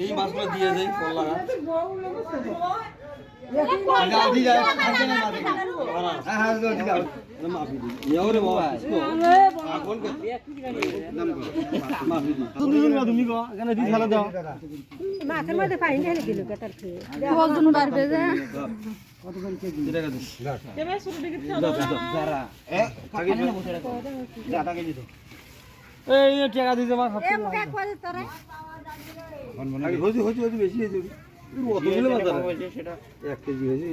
এই মাছগুলো দিয়ে যাই ফল লাগা মাছের মধ্যে পানি ঢেলে দিল তার টাকা দিতে বেশি সেটা 1 কেজি হয়েছে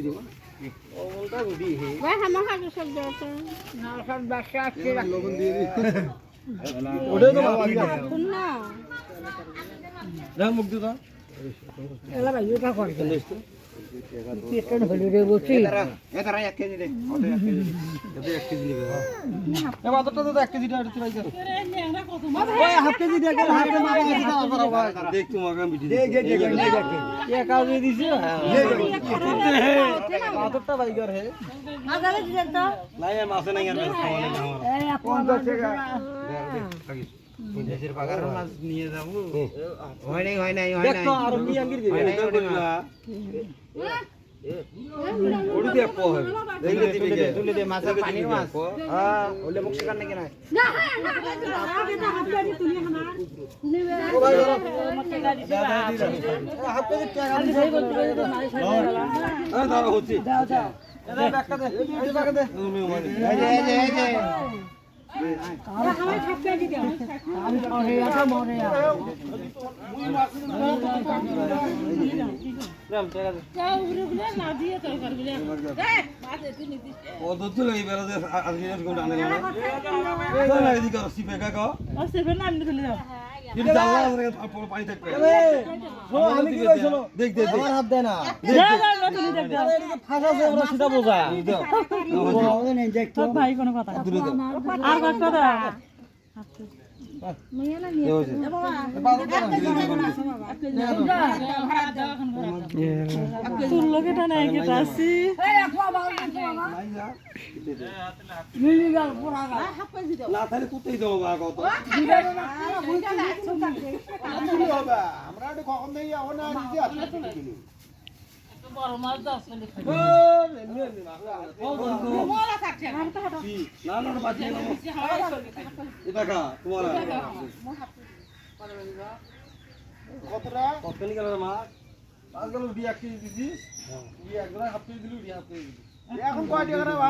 দেশের পাগার মাছ নিয়ে যাবো হয় নাই আর কি আঙ্গির ওড়ি দে পো হবে তুলে দে মাছ পানির মাছ হ্যাঁ ওলে মুখ শিকার নাকি না ও ভাই হাত পে টাকা দিই দাও হচ্ছে দাও এ ব্যাগটা দে এই ব্যাগটা দে এই যে ভাই কোনো কথা আর কথা দা তোর লোকে না কেটা আছি না তাহলে কোথায় দেবো কত আমরা কখন থেকে যাবো না নিজে বড় মাছ দাও এখন কয় টাকা ভাই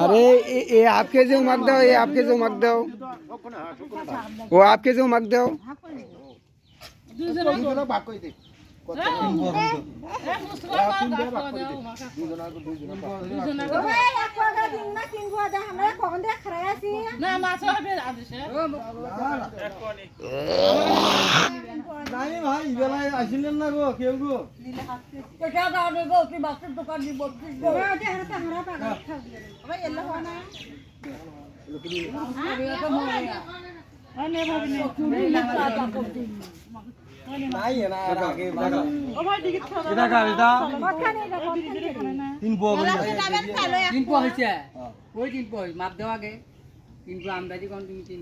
अरे ये आपके जो मग दो ये आपके जो मग दो वो आपके जो मग दो ভাই বেলায় আসিলেন না গো কেউ গো মাপ দেওয়া আগে 3 আমদানি কোন তুমি 3